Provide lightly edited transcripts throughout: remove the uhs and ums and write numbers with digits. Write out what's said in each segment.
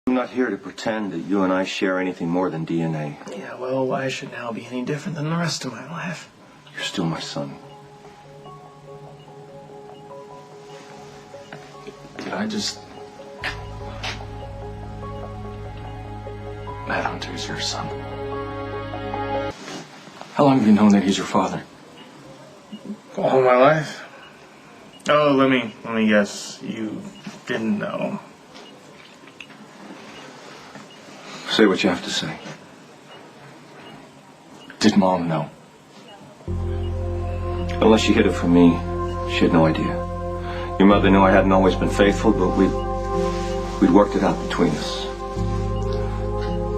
I'm not here to pretend that you and I share anything more than DNA. Yeah, well, why should now be any different than the rest of my life? You're still my son. Did I just... Matt Hunter's your son. How long have you known that he's your father? All my life. Oh, let me guess. You didn't know. Say what you have to say. Did Mom know? Unless she hid it from me, she had no idea. Your mother knew I hadn't always been faithful, but we'd worked it out between us.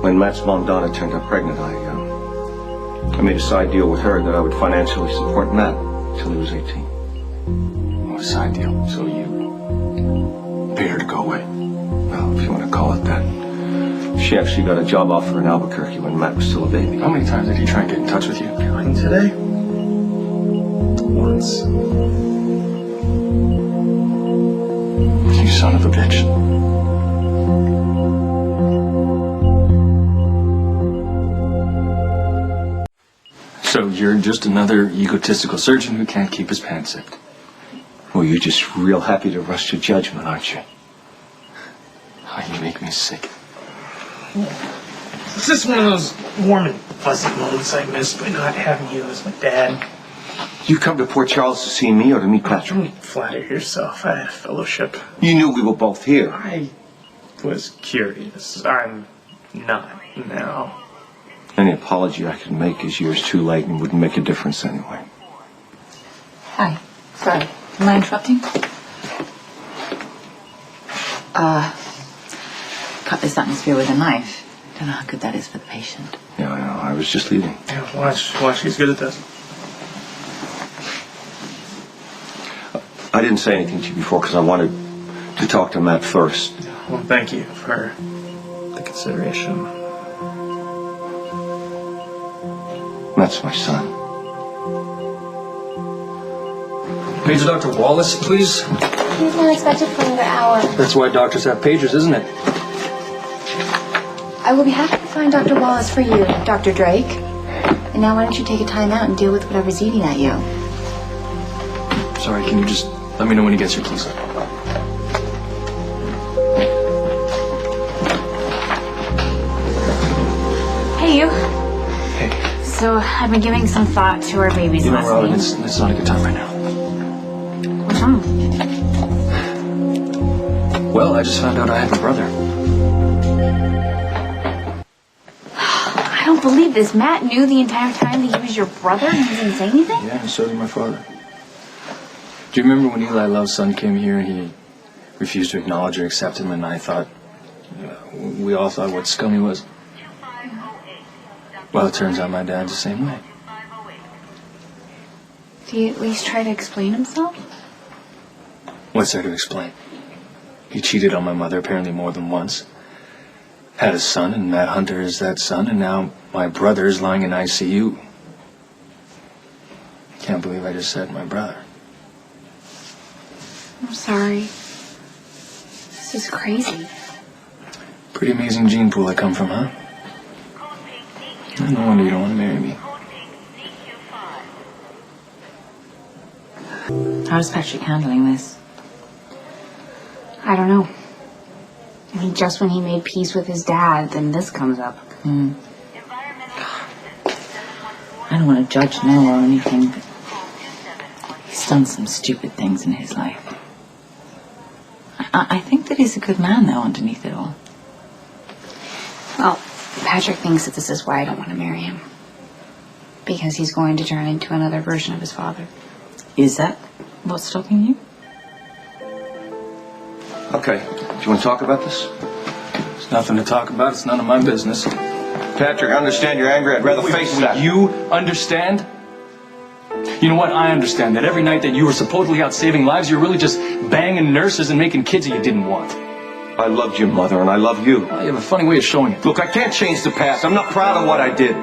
When Matt's mom, Donna, turned up pregnant, I made a side deal with her that I would financially support Matt till he was 18. Oh, a side deal? So you paid her to go away? Well, if you want to call it that. She actually got a job offer in Albuquerque when Matt was still a baby. How many times did he try and get in touch with you? Counting today? Once. You son of a bitch. So you're just another egotistical surgeon who can't keep his pants zipped. Well, you're just real happy to rush to judgment, aren't you? Oh, you make me sick. It's just one of those warm and fuzzy moments I miss by not having you as my dad. You come to Port Charles to see me or to meet Patrick? Don't flatter yourself. I had a fellowship. You knew we were both here. I was curious. I'm not now. Any apology I could make is yours too late and wouldn't make a difference anyway. Hi. Sorry. Am I interrupting? Cut this atmosphere with a knife. Don't know how good that is for the patient. Yeah, I know. I was just leaving. Yeah, watch. He's good at this. I didn't say anything to you before because I wanted to talk to Matt first. Well, thank you for the consideration. Matt's my son. Pager Dr. Wallace, please. He's not expected for another hour. That's why doctors have pagers, isn't it? I will be happy to find Dr. Wallace for you, Dr. Drake. And now why don't you take a time out and deal with whatever's eating at you? Sorry, can you just let me know when he gets here, please? Hey, you. Hey. So, I've been giving some thought to our baby's You know, last Robin, name. it's not a good time right now. What's wrong? Well, I just found out I have a brother. I don't believe this. Matt knew the entire time that he was your brother and he didn't say anything? Yeah, and so did my father. Do you remember when Eli Love's son came here and he refused to acknowledge or accept him, and I thought, we all thought what scum he was? Well, it turns out my dad's the same way. Did he at least try to explain himself? What's there to explain? He cheated on my mother apparently more than once. Had a son, and Matt Hunter is that son, and now my brother is lying in ICU. Can't believe I just said my brother. I'm sorry. This is crazy. Pretty amazing gene pool I come from, huh? No wonder you don't want to marry me. How's Patrick handling this? I don't know. I mean, just when he made peace with his dad, then this comes up. I don't want to judge Noah or anything, but he's done some stupid things in his life. I think that he's a good man, though, underneath it all. Well, Patrick thinks that this is why I don't want to marry him. Because he's going to turn into another version of his father. Is that what's stopping you? Okay. Do you want to talk about this? There's nothing to talk about. It's none of my business. Patrick, I understand you're angry. I'd rather face that. You understand? You know what? I understand that every night that you were supposedly out saving lives, you're really just banging nurses and making kids that you didn't want. I loved your mother, and I love you. Well, you have a funny way of showing it. Look, I can't change the past. I'm not proud of what I did.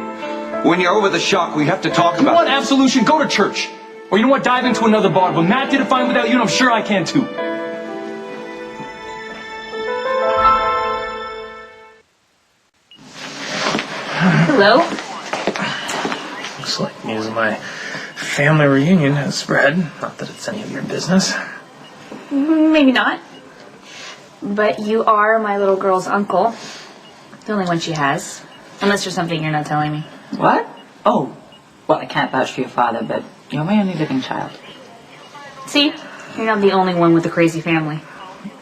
When you're over the shock, we have to talk about it. You want absolution? Go to church. Or you know what? Dive into another bar. But Matt did it fine without you, and I'm sure I can too. Hello. Looks like news of my family reunion has spread. Not that it's any of your business. Maybe not. But you are my little girl's uncle. The only one she has. Unless there's something you're not telling me. What? Oh, well, I can't vouch for your father, but you're my only living child. See? You're not the only one with a crazy family.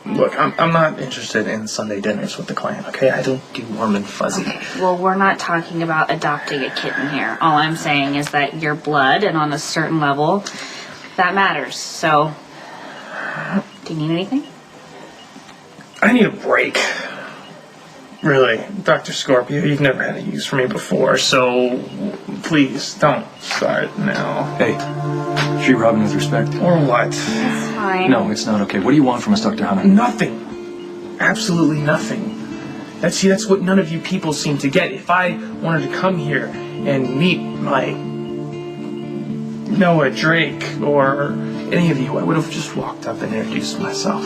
Look, I'm not interested in Sunday dinners with the clan, okay? I don't do warm and fuzzy. Well, we're not talking about adopting a kitten here. All I'm saying is that you're blood, and on a certain level, that matters. So, do you need anything? I need a break. Really, Dr. Scorpio, you've never had a use for me before, so please don't start now. Hey, treat Robin with respect. Or what? It's fine. No, it's not okay. What do you want from us, Dr. Hunter? Nothing. Absolutely nothing. That's what none of you people seem to get. If I wanted to come here and meet my Noah Drake or any of you, I would have just walked up and introduced myself.